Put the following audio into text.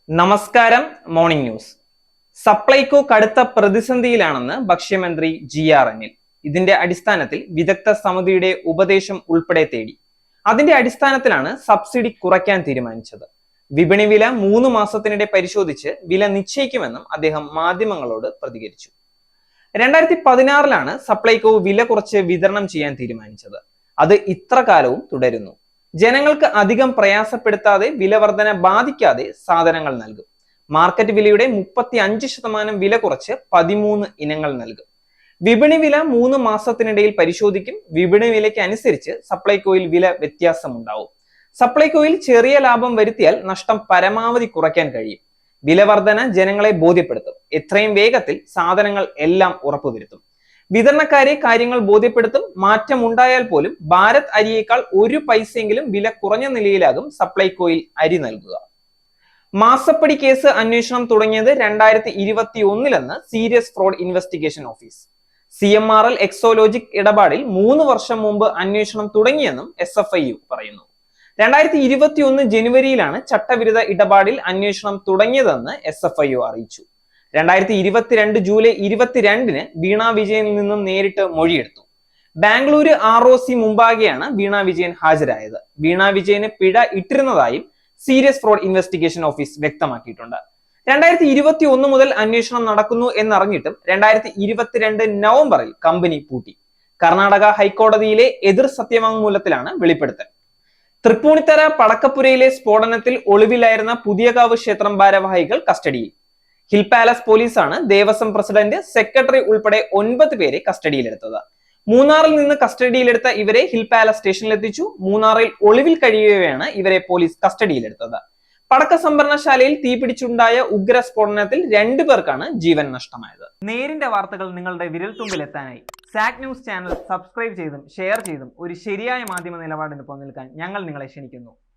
നമസ്കാരം. Morning news. Supplyco കടുത്ത പ്രതിസന്ധിയിലാണെന്ന് ഭക്ഷ്യമന്ത്രി GR Anil. ഇതിന്റെ അടിസ്ഥാനത്തിൽ വിദഗ്ധ സമിതിയുടെ ഉപദേശം ഉൾപ്പെടെ തേടി. അതിന്റെ അടിസ്ഥാനത്തിലാണ് സബ്സിഡി കുറയ്ക്കാൻ തീരുമാനിച്ചത്. വിപണി വില 3 മാസത്തിനിടെ പരിശോധിച്ച് വില നിശ്ചയിക്കുമെന്നും അദ്ദേഹം മാധ്യമങ്ങളോട് പ്രതികരിച്ചു. 2016 സപ്ലൈകോ വില കുറച്ച് വിതരണം ചെയ്യാൻ തീരുമാനിച്ചത്. അത് ഇത്ര കാലവും തുടരുന്നു. ജനങ്ങൾക്ക് അധികം പ്രയാസപ്പെടുത്താതെ വില വർധന ബാധിക്കാതെ സാധനങ്ങൾ നൽകും. മാർക്കറ്റ് വിലയുടെ 35% വില കുറച്ച് 13 ഇനങ്ങൾ നൽകും. വിപണി വില 3 മാസത്തിനിടയിൽ പരിശോധിക്കും. വിപണി വിലയ്ക്ക് അനുസരിച്ച് സപ്ലൈകോയിൽ വില വ്യത്യാസമുണ്ടാവും. സപ്ലൈകോയിൽ ചെറിയ ലാഭം വരുത്തിയാൽ നഷ്ടം പരമാവധി കുറയ്ക്കാൻ കഴിയും. വില വർധന ജനങ്ങളെ ബോധ്യപ്പെടുത്തും. എത്രയും വേഗത്തിൽ സാധനങ്ങൾ എല്ലാം ഉറപ്പുവരുത്തും. വിതരണക്കാരെ കാര്യങ്ങൾ ബോധ്യപ്പെടുത്തും. മാറ്റം ഉണ്ടായാൽ പോലും ഭാരത് അരിയേക്കാൾ 1 പൈസയെങ്കിലും വില കുറഞ്ഞ നിലയിലാകും സപ്ലൈകോയിൽ അരി നൽകുക. മാസപ്പടി കേസ് അന്വേഷണം തുടങ്ങിയത് 2021 serious fraud investigation office. CMRL Exalogic ഇടപാടിൽ 3 വർഷം മുമ്പ് അന്വേഷണം തുടങ്ങിയെന്നും SFIU പറയുന്നു. 2021 ജനുവരിയിലാണ് ചട്ടവിരുദ്ധ ഇടപാടിൽ അന്വേഷണം തുടങ്ങിയതെന്ന് SFIU അറിയിച്ചു. 2022 ജൂലൈ 22 വീണ വിജയനിൽ നിന്നും നേരിട്ട് മൊഴിയെടുത്തു. ബാംഗ്ലൂര് ROC മുമ്പാകെയാണ് വീണ വിജയൻ ഹാജരായത്. വീണ വിജയന് പിഴ ഇട്ടിരുന്നതായും സീരിയസ് ഫ്രോഡ് ഇൻവെസ്റ്റിഗേഷൻ ഓഫീസ് വ്യക്തമാക്കിയിട്ടുണ്ട്. 2021 മുതൽ അന്വേഷണം നടക്കുന്നു എന്നറിഞ്ഞിട്ടും 2022 നവംബറിൽ കമ്പനി പൂട്ടി. കർണാടക ഹൈക്കോടതിയിലെ എതിർ സത്യവാങ്മൂലത്തിലാണ് വെളിപ്പെടുത്തൽ. തൃപ്പൂണിത്തറ പടക്കപ്പുരയിലെ സ്ഫോടനത്തിൽ ഒളിവിലായിരുന്ന പുതിയകാവ് ക്ഷേത്രം ഭാരവാഹികൾ കസ്റ്റഡിയിൽ. ഹിൽ പാലസ് പോലീസാണ് ദേവസ്വം പ്രസിഡന്റ്, സെക്രട്ടറി ഉൾപ്പെടെ 9 പേരെ കസ്റ്റഡിയിലെടുത്തത്. മൂന്നാറിൽ നിന്ന് കസ്റ്റഡിയിലെടുത്ത ഇവരെ ഹിൽ പാലസ് സ്റ്റേഷനിലെത്തിച്ചു. മൂന്നാറിൽ ഒളിവിൽ കഴിയവെയാണ് ഇവരെ പോലീസ് കസ്റ്റഡിയിലെടുത്തത്. പടക്ക സംഭരണശാലയിൽ തീപിടിച്ചുണ്ടായ ഉഗ്ര സ്ഫോടനത്തിൽ 2 പേർക്കാണ് ജീവൻ നഷ്ടമായത്. നേരിന്റെ വാർത്തകൾ നിങ്ങളുടെ വിരൽത്തുമ്പിൽ എത്താനായി സാക് ന്യൂസ് ചാനൽ സബ്സ്ക്രൈബ് ചെയ്തും ഷെയർ ചെയ്തും ഒരു ശരിയായ മാധ്യമ നിലപാടിന് നിൽക്കാൻ ഞങ്ങൾ നിങ്ങളെ ക്ഷണിക്കുന്നു.